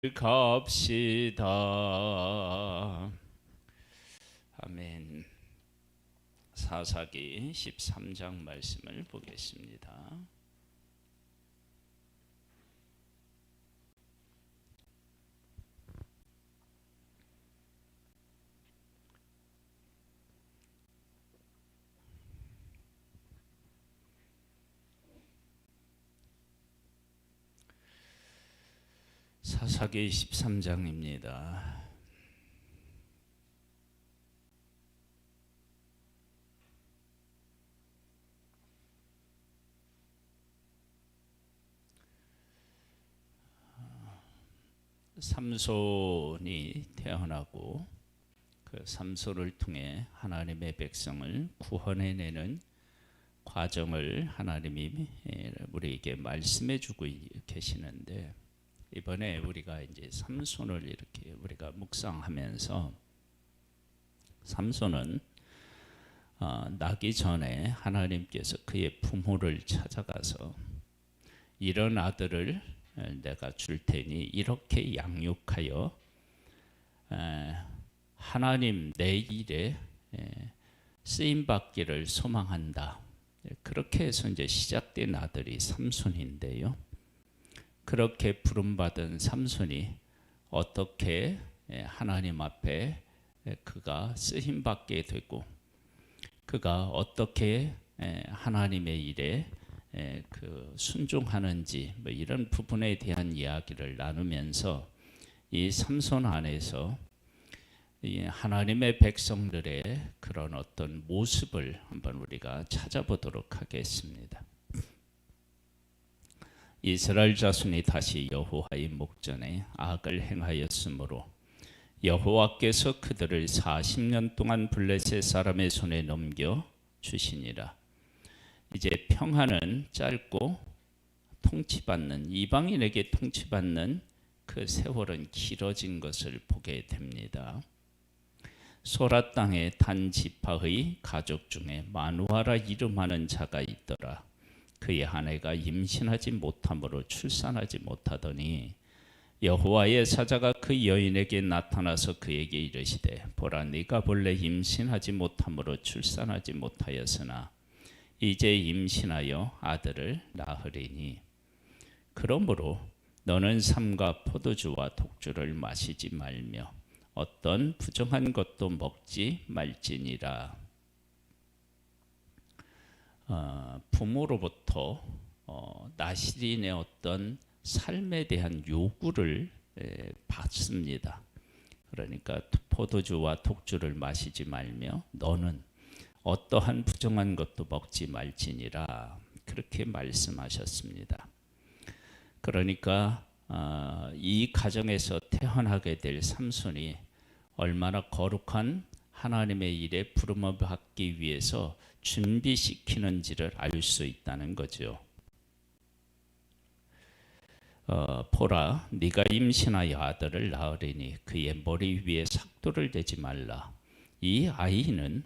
갑시다. 아멘. 사사기 13장 말씀을 보겠습니다. 사사기 13장입니다. 삼손이 태어나고 그 삼손을 통해 하나님의 백성을 구원해내는 과정을 하나님이 우리에게 말씀해 주고 계시는데, 이번에 우리가 이제 삼손을 이렇게 우리가 묵상하면서, 삼손은 나기 전에 하나님께서 그의 부모를 찾아가서 이런 아들을 내가 줄 테니 이렇게 양육하여 하나님 내 일에 쓰임 받기를 소망한다. 그렇게 해서 이제 시작된 아들이 삼손인데요. 그렇게 부름받은 삼손이 어떻게 하나님 앞에 그가 쓰임 받게 되고, 그가 어떻게 하나님의 일에 그 순종하는지, 뭐 이런 부분에 대한 이야기를 나누면서 이 삼손 안에서 이 하나님의 백성들의 그런 어떤 모습을 한번 우리가 찾아보도록 하겠습니다. 이스라엘 자손이 다시 여호와의 목전에 악을 행하였으므로 여호와께서 그들을 40년 동안 블레셋 사람의 손에 넘겨 주시니라. 이제 평화는 짧고 통치받는, 이방인에게 통치받는 그 세월은 길어진 것을 보게 됩니다. 소라 땅에 단 지파의 가족 중에 마누아라 이름하는 자가 있더라. 그의 아내가 임신하지 못함으로 출산하지 못하더니 여호와의 사자가 그 여인에게 나타나서 그에게 이르시되, 보라, 네가 본래 임신하지 못함으로 출산하지 못하였으나 이제 임신하여 아들을 낳으리니, 그러므로 너는 삼가 포도주와 독주를 마시지 말며 어떤 부정한 것도 먹지 말지니라. 부모로부터 나시린의 어떤 삶에 대한 요구를 받습니다. 그러니까 포도주와 독주를 마시지 말며 너는 어떠한 부정한 것도 먹지 말지니라, 그렇게 말씀하셨습니다. 그러니까 이 가정에서 태어나게 될 삼손이 얼마나 거룩한 하나님의 일에 부름을 받기 위해서 준비시키는지를 알 수 있다는 거죠. 보라, 네가 임신하여 아들을 낳으리니 그의 머리 위에 삭도를 대지 말라. 이 아이는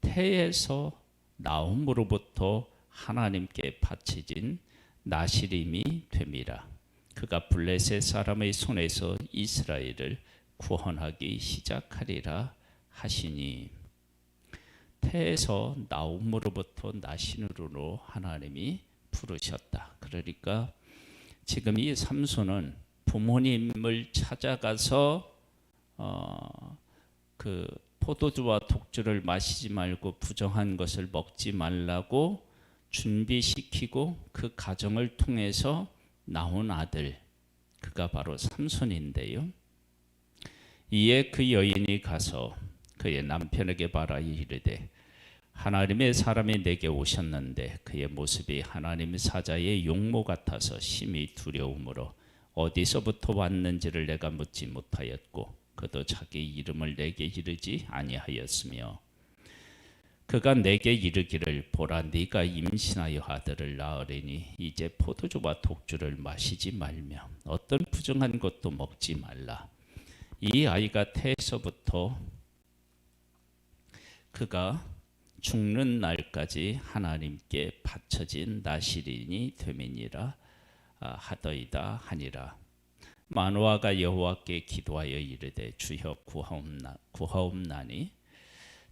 태에서 나옴으로부터 하나님께 바쳐진 나시림이 됨이라. 그가 블레셋 사람의 손에서 이스라엘을 구원하기 시작하리라 하시니, 태에서 나옴으로부터 나시름으로 하나님이 부르셨다. 그러니까 지금 이 삼손은 부모님을 찾아가서 그 포도주와 독주를 마시지 말고 부정한 것을 먹지 말라고 준비시키고 그 가정을 통해서 나온 아들, 그가 바로 삼손인데요. 이에 그 여인이 가서 그의 남편에게 말하여 이르되, 하나님의 사람이 내게 오셨는데 그의 모습이 하나님의 사자의 용모 같아서 심히 두려움으로 어디서부터 왔는지를 내가 묻지 못하였고 그도 자기 이름을 내게 이르지 아니하였으며, 그가 내게 이르기를, 보라, 네가 임신하여 아들을 낳으리니 이제 포도주와 독주를 마시지 말며 어떤 부정한 것도 먹지 말라. 이 아이가 태에서부터 그가 죽는 날까지 하나님께 바쳐진 나시린이 됨이니라 하더이다 하니라. 마노아가 여호와께 기도하여 이르되 주여 구하옵나니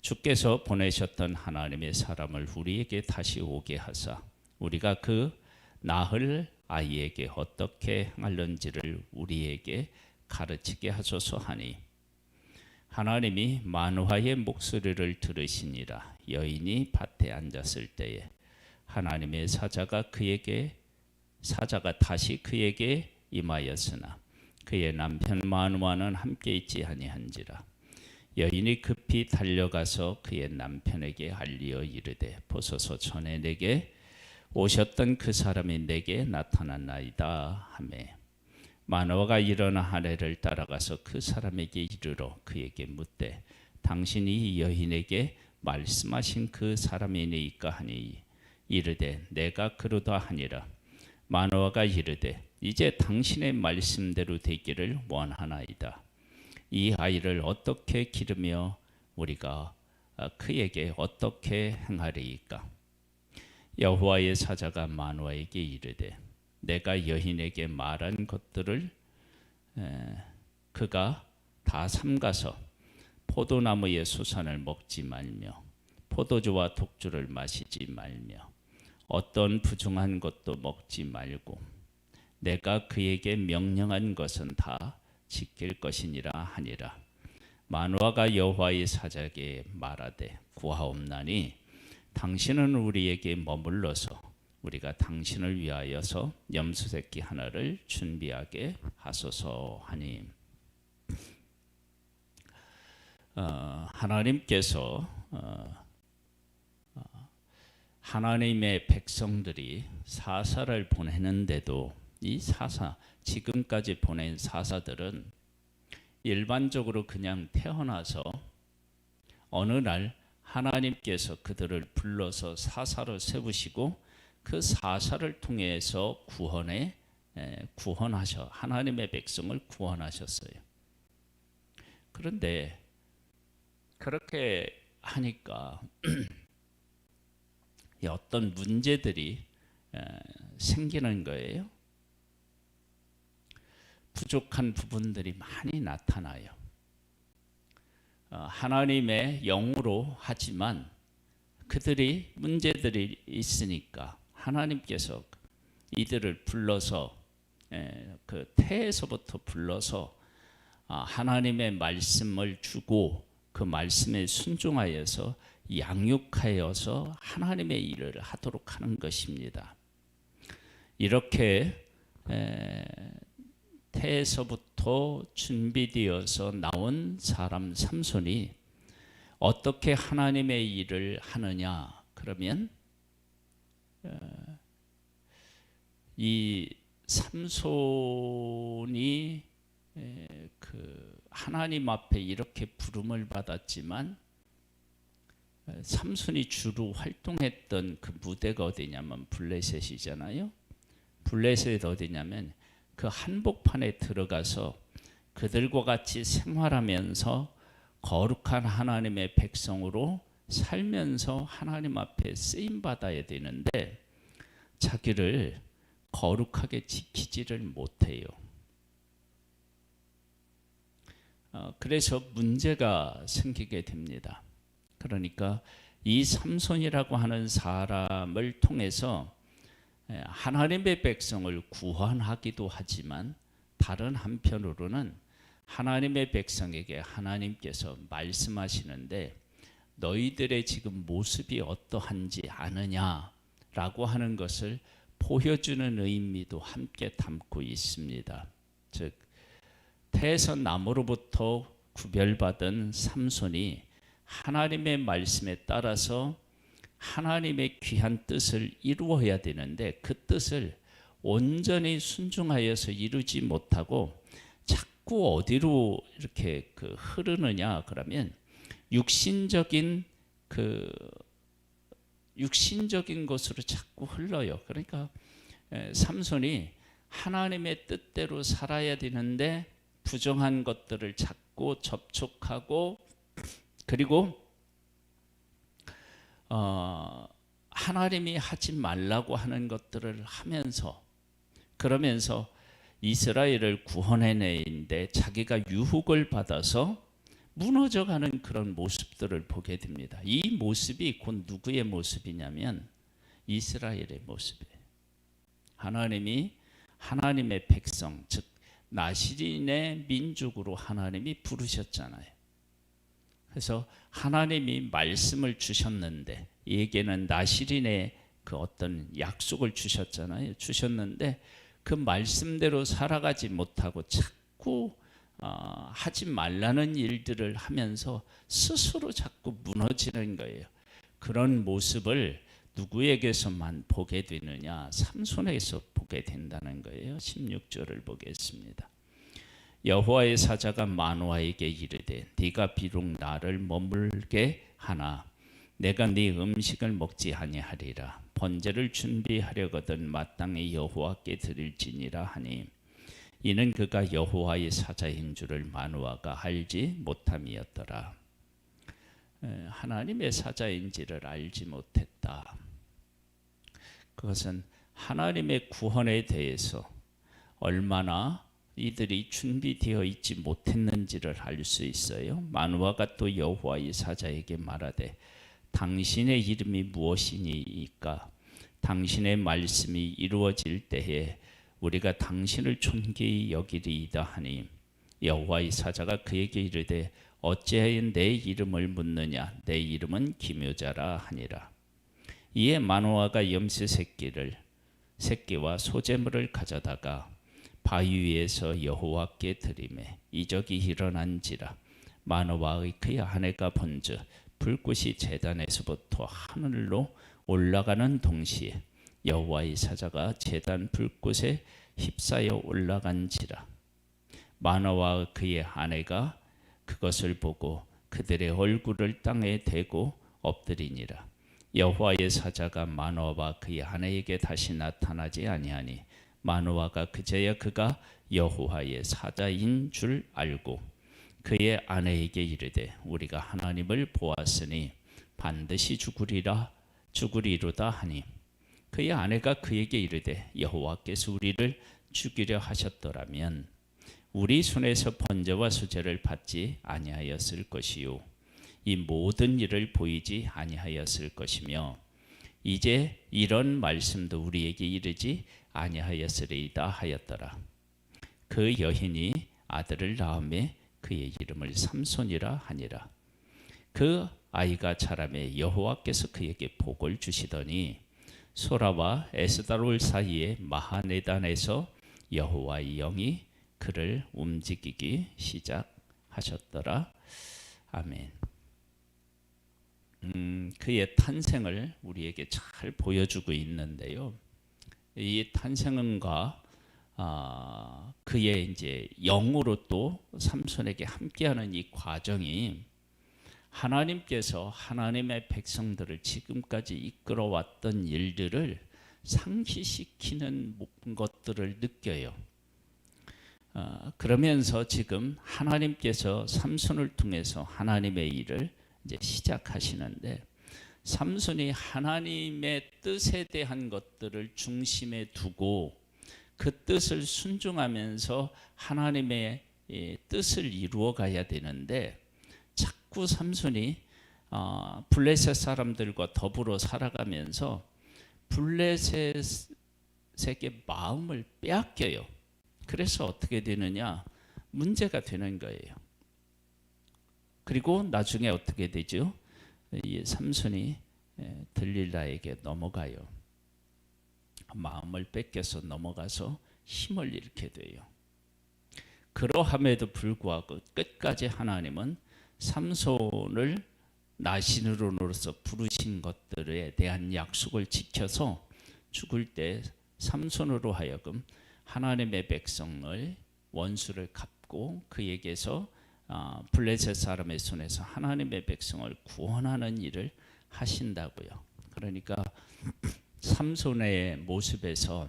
주께서 보내셨던 하나님의 사람을 우리에게 다시 오게 하사 우리가 그 낳을 아이에게 어떻게 행할는지를 우리에게 가르치게 하소서 하니 하나님이 마노아의 목소리를 들으시니라. 여인이 밭에 앉았을 때에 하나님의 사자가 다시 그에게 임하였으나 그의 남편 마노아는 함께 있지 아니한지라. 여인이 급히 달려가서 그의 남편에게 알리어 이르되 보소서 전에 내게 오셨던 그 사람이 내게 나타났나이다 하매 마노아가 일어나 아내를 따라가서 그 사람에게 이르러 그에게 묻되 당신이 이 여인에게 말씀하신 그 사람이니까 하니 이르되 내가 그러다 하니라. 마노아가 이르되 이제 당신의 말씀대로 되기를 원하나이다. 이 아이를 어떻게 기르며 우리가 그에게 어떻게 행하리이까. 여호와의 사자가 마노아에게 이르되 내가 여인에게 말한 것들을 그가 다 삼가서 포도나무의 수산을 먹지 말며 포도주와 독주를 마시지 말며 어떤 부정한 것도 먹지 말고 내가 그에게 명령한 것은 다 지킬 것이니라 하니라. 마노아가 여호와의 사자에게 말하되 구하옵나니 당신은 우리에게 머물러서 우리가 당신을 위하여서 염소 새끼 하나를 준비하게 하소서 하니 하나님께서 하나님의 백성들이 사사를 보내는데도 이 사사 지금까지 보낸 사사들은 일반적으로 그냥 태어나서 어느 날 하나님께서 그들을 불러서 사사로 세우시고 그 사사를 통해서 구원하셔 하나님의 백성을 구원하셨어요. 그런데 그렇게 하니까 어떤 문제들이 생기는 거예요. 부족한 부분들이 많이 나타나요. 하나님의 영으로 하지만 그들이 문제들이 있으니까 하나님께서 이들을 불러서 그 태에서부터 불러서 하나님의 말씀을 주고 그 말씀에 순종하여서 양육하여서 하나님의 일을 하도록 하는 것입니다. 이렇게 태에서부터 준비되어서 나온 사람 삼손이 어떻게 하나님의 일을 하느냐 그러면 이 삼손이 그 하나님 앞에 이렇게 부름을 받았지만 삼손이 주로 활동했던 그 무대가 어디냐면 블레셋이잖아요. 블레셋이 어디냐면 그 한복판에 들어가서 그들과 같이 생활하면서 거룩한 하나님의 백성으로 살면서 하나님 앞에 쓰임 받아야 되는데 자기를 거룩하게 지키지를 못해요. 그래서 문제가 생기게 됩니다. 그러니까 이 삼손이라고 하는 사람을 통해서 하나님의 백성을 구원하기도 하지만 다른 한편으로는 하나님의 백성에게 하나님께서 말씀하시는데 너희들의 지금 모습이 어떠한지 아느냐라고 하는 것을 보여주는 의미도 함께 담고 있습니다. 즉 태에서 나무로부터 구별받은 삼손이 하나님의 말씀에 따라서 하나님의 귀한 뜻을 이루어야 되는데 그 뜻을 온전히 순종하여서 이루지 못하고 자꾸 어디로 이렇게 흐르느냐 그러면 육신적인 것으로 자꾸 흘러요. 그러니까 삼손이 하나님의 뜻대로 살아야 되는데 부정한 것들을 자꾸 접촉하고 그리고 하나님이 하지 말라고 하는 것들을 하면서 그러면서 이스라엘을 구원해내는데 자기가 유혹을 받아서 무너져가는 그런 모습들을 보게 됩니다. 이 모습이 곧 누구의 모습이냐면 이스라엘의 모습이에요. 하나님이 하나님의 백성, 즉 나시린의 민족으로 하나님이 부르셨잖아요. 그래서 하나님이 말씀을 주셨는데, 이에게는 나시린의 그 어떤 약속을 주셨잖아요. 주셨는데 그 말씀대로 살아가지 못하고 자꾸 하지 말라는 일들을 하면서 스스로 자꾸 무너지는 거예요. 그런 모습을 누구에게서만 보게 되느냐? 삼손에게서 보게 된다는 거예요. 16절을 보겠습니다. 여호와의 사자가 마노아에게 이르되 네가 비록 나를 머물게 하나 내가 네 음식을 먹지 아니하리라. 번제를 준비하려거든 마땅히 여호와께 드릴지니라 하니 이는 그가 여호와의 사자인 줄을 마노아가 알지 못함이었더라. 하나님의 사자인지를 알지 못했다. 그것은 하나님의 구원에 대해서 얼마나 이들이 준비되어 있지 못했는지를 알 수 있어요. 마노아가 또 여호와의 사자에게 말하되 당신의 이름이 무엇이니까 당신의 말씀이 이루어질 때에 우리가 당신을 존귀히 여기리이다 하니 여호와의 사자가 그에게 이르되 어찌하여 내 이름을 묻느냐? 내 이름은 기묘자라 하니라. 이에 마노아가 염소 새끼와 소재물을 가져다가 바위 위에서 여호와께 드리매 이적이 일어난지라. 마노아의 그의 아내가 본즉 불꽃이 제단에서부터 하늘로 올라가는 동시에 여호와의 사자가 제단 불꽃에 휩싸여 올라간지라. 마노아와 그의 아내가 그것을 보고 그들의 얼굴을 땅에 대고 엎드리니라. 여호와의 사자가 마노아와 그의 아내에게 다시 나타나지 아니하니 마노아가 그제야 그가 여호와의 사자인 줄 알고 그의 아내에게 이르되 우리가 하나님을 보았으니 반드시 죽으리로다 하니 그의 아내가 그에게 이르되 여호와께서 우리를 죽이려 하셨더라면 우리 손에서 번제와 수제를 받지 아니하였을 것이요 이 모든 일을 보이지 아니하였을 것이며 이제 이런 말씀도 우리에게 이르지 아니하였으리이다 하였더라. 그 여인이 아들을 낳음에 그의 이름을 삼손이라 하니라. 그 아이가 자라매 여호와께서 그에게 복을 주시더니 소라와 에스다롤 사이에 마하네단에서 여호와의 영이 그를 움직이기 시작하셨더라. 아멘. 그의 탄생을 우리에게 잘 보여주고 있는데요. 이 탄생과 그의 이제 영으로 또 삼손에게 함께하는 이 과정이 하나님께서 하나님의 백성들을 지금까지 이끌어왔던 일들을 상기시키는 것들을 느껴요. 그러면서 지금 하나님께서 삼손을 통해서 하나님의 일을 이제 시작하시는데 삼손이 하나님의 뜻에 대한 것들을 중심에 두고 그 뜻을 순종하면서 하나님의 뜻을 이루어 가야 되는데 자꾸 삼손이 블레셋 사람들과 더불어 살아가면서 블레셋에게 마음을 빼앗겨요. 그래서 어떻게 되느냐? 문제가 되는 거예요. 그리고 나중에 어떻게 되죠? 이 삼손이 들릴라에게 넘어가요. 마음을 뺏겨서 넘어가서 힘을 잃게 돼요. 그러함에도 불구하고 끝까지 하나님은 삼손을 나신으로서 부르신 것들에 대한 약속을 지켜서 죽을 때 삼손으로 하여금 하나님의 백성을 원수를 갚고 그에게서 블레셋 사람의 손에서 하나님의 백성을 구원하는 일을 하신다고요. 그러니까 삼손의 모습에서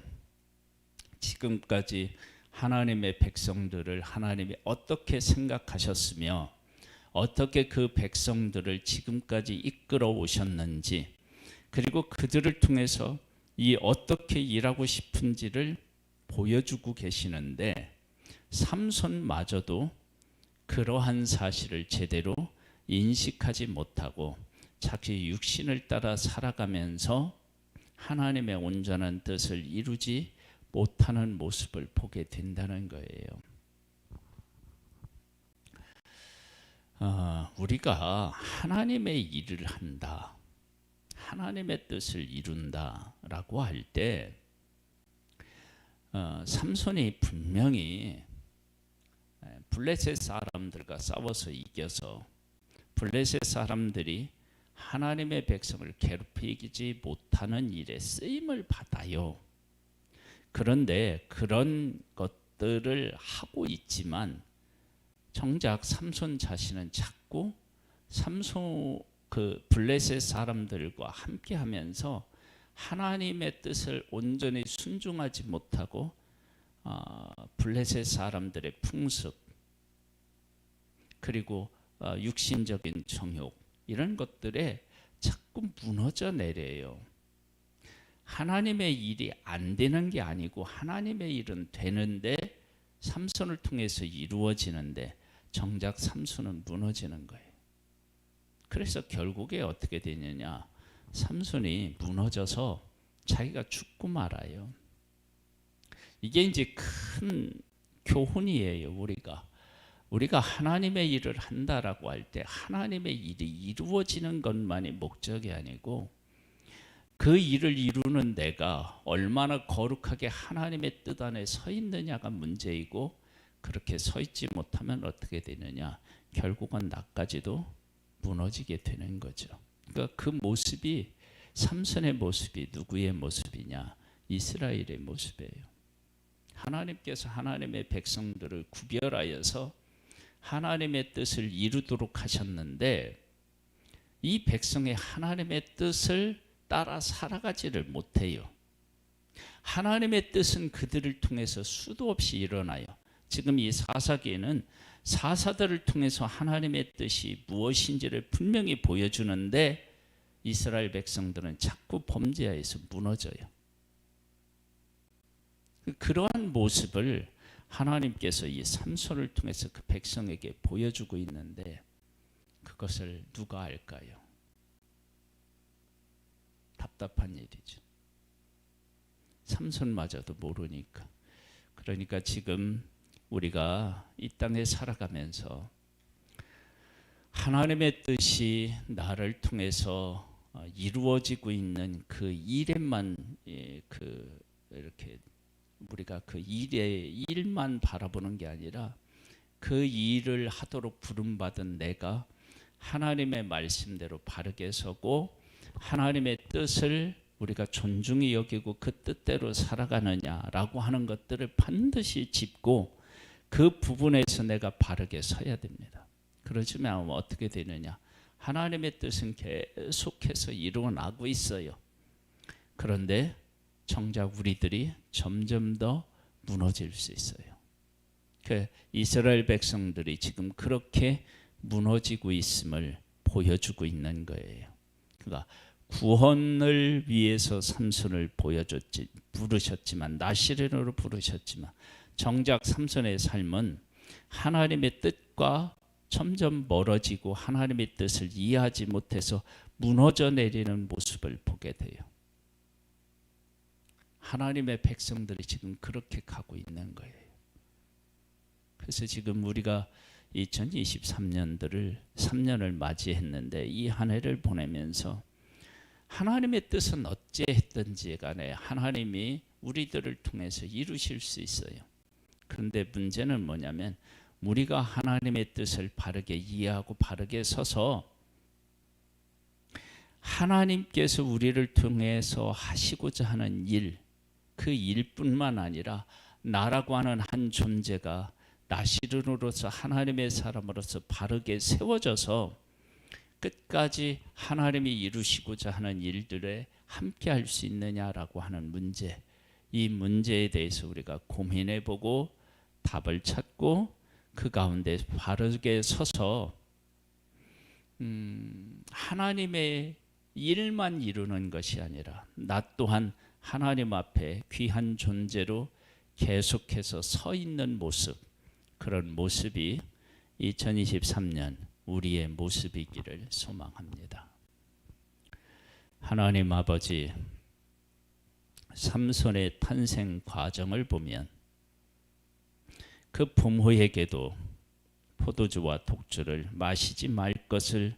지금까지 하나님의 백성들을 하나님이 어떻게 생각하셨으며 어떻게 그 백성들을 지금까지 이끌어 오셨는지 그리고 그들을 통해서 이 어떻게 일하고 싶은지를 보여주고 계시는데 삼손마저도 그러한 사실을 제대로 인식하지 못하고 자기 육신을 따라 살아가면서 하나님의 온전한 뜻을 이루지 못하는 모습을 보게 된다는 거예요. 우리가 하나님의 일을 한다, 하나님의 뜻을 이룬다라고 할 때 삼손이 분명히 블레셋 사람들과 싸워서 이겨서 블레셋 사람들이 하나님의 백성을 괴롭히지 못하는 일에 쓰임을 받아요. 그런데 그런 것들을 하고 있지만 정작 삼손 자신은 자꾸 그 블레셋 사람들과 함께하면서 하나님의 뜻을 온전히 순종하지 못하고 블레셋 사람들의 풍습 그리고 육신적인 정욕 이런 것들에 자꾸 무너져 내려요. 하나님의 일이 안 되는 게 아니고 하나님의 일은 되는데 삼손을 통해서 이루어지는데 정작 삼손은 무너지는 거예요. 그래서 결국에 어떻게 되느냐, 삼손이 무너져서 자기가 죽고 말아요. 이게 이제 큰 교훈이에요. 우리가 하나님의 일을 한다라고 할 때 하나님의 일이 이루어지는 것만이 목적이 아니고 그 일을 이루는 내가 얼마나 거룩하게 하나님의 뜻 안에 서 있느냐가 문제이고, 그렇게 서 있지 못하면 어떻게 되느냐, 결국은 나까지도 무너지게 되는 거죠. 그러니까 그 모습이, 삼손의 모습이 누구의 모습이냐, 이스라엘의 모습이에요. 하나님께서 하나님의 백성들을 구별하여서 하나님의 뜻을 이루도록 하셨는데 이 백성의 하나님의 뜻을 따라 살아가지를 못해요. 하나님의 뜻은 그들을 통해서 수도 없이 일어나요. 지금 이 사사기에는 사사들을 통해서 하나님의 뜻이 무엇인지를 분명히 보여주는데 이스라엘 백성들은 자꾸 범죄하여서 무너져요. 그러한 모습을 하나님께서 이 삼손을 통해서 그 백성에게 보여주고 있는데 그것을 누가 알까요? 답답한 일이죠. 삼손마저도 모르니까. 그러니까 지금 우리가 이 땅에 살아가면서 하나님의 뜻이 나를 통해서 이루어지고 있는 그 일에만 이렇게 우리가 그 일만 바라보는 게 아니라 그 일을 하도록 부름받은 내가 하나님의 말씀대로 바르게 서고 하나님의 뜻을 우리가 존중히 여기고 그 뜻대로 살아가느냐라고 하는 것들을 반드시 짚고 그 부분에서 내가 바르게 서야 됩니다. 그러지만 어떻게 되느냐, 하나님의 뜻은 계속해서 이루어나고 있어요. 그런데 정작 우리들이 점점 더 무너질 수 있어요. 그 이스라엘 백성들이 지금 그렇게 무너지고 있음을 보여주고 있는 거예요. 그러니까 구원을 위해서 삼손을 부르셨지만, 나시린으로 부르셨지만 정작 삼손의 삶은 하나님의 뜻과 점점 멀어지고 하나님의 뜻을 이해하지 못해서 무너져 내리는 모습을 보게 돼요. 하나님의 백성들이 지금 그렇게 가고 있는 거예요. 그래서 지금 우리가 3년을 맞이했는데 이 한 해를 보내면서 하나님의 뜻은 어찌했든지 간에 하나님이 우리들을 통해서 이루실 수 있어요. 그런데 문제는 뭐냐면 우리가 하나님의 뜻을 바르게 이해하고 바르게 서서 하나님께서 우리를 통해서 하시고자 하는 일, 그 일뿐만 아니라 나라고 하는 한 존재가 나시른으로서 하나님의 사람으로서 바르게 세워져서 끝까지 하나님이 이루시고자 하는 일들에 함께 할 수 있느냐라고 하는 문제, 이 문제에 대해서 우리가 고민해보고 답을 찾고 그 가운데 바르게 서서 하나님의 일만 이루는 것이 아니라 나 또한 하나님 앞에 귀한 존재로 계속해서 서 있는 모습, 그런 모습이 2023년 우리의 모습이기를 소망합니다. 하나님 아버지, 삼손의 탄생 과정을 보면 그 부모에게도 포도주와 독주를 마시지 말 것을,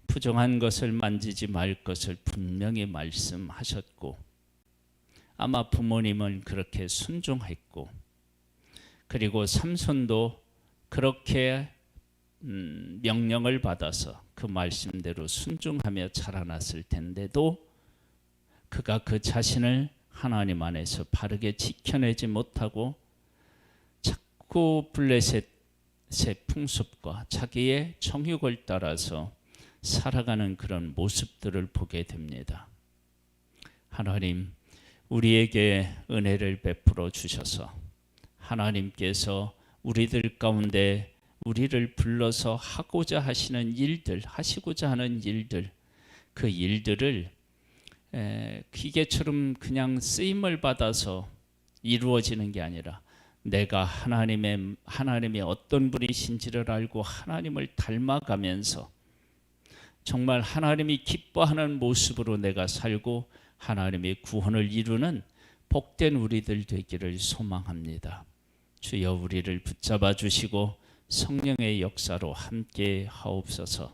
부정한 것을 만지지 말 것을 분명히 말씀하셨고, 아마 부모님은 그렇게 순종했고, 그리고 삼손도 그렇게 명령을 받아서 그 말씀대로 순종하며 자라났을 텐데도 그가 그 자신을 하나님 안에서 바르게 지켜내지 못하고 자꾸 블레셋의 풍습과 자기의 정욕을 따라서 살아가는 그런 모습들을 보게 됩니다. 하나님, 우리에게 은혜를 베풀어 주셔서 하나님께서 우리들 가운데 우리를 불러서 하고자 하시는 일들, 하시고자 하는 일들, 그 일들을 기계처럼 그냥 쓰임을 받아서 이루어지는 게 아니라 내가 하나님이 어떤 분이신지를 알고 하나님을 닮아가면서 정말 하나님이 기뻐하는 모습으로 내가 살고 하나님의 구원을 이루는 복된 우리들 되기를 소망합니다. 주여 우리를 붙잡아 주시고 성령의 역사로 함께 하옵소서.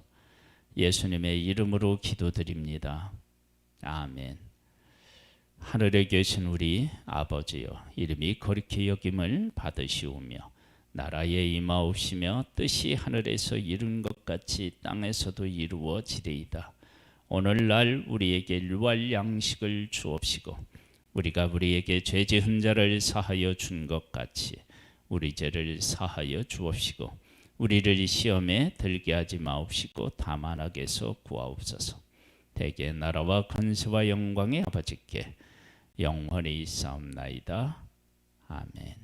예수님의 이름으로 기도드립니다. 아멘. 하늘에 계신 우리 아버지여, 이름이 거룩히 여김을 받으시오며 나라에 임하옵시며 뜻이 하늘에서 이룬 것 같이 땅에서도 이루어지리이다. 오늘날 우리에게 일용할 양식을 주옵시고 우리가 우리에게 죄 지은 자를 사하여 준 것 같이 우리 죄를 사하여 주옵시고 우리를 시험에 들게 하지 마옵시고 다만 악에서 구하옵소서. 대개 나라와 권세와 영광의 아버지께 영원히 있사옵나이다. 아멘.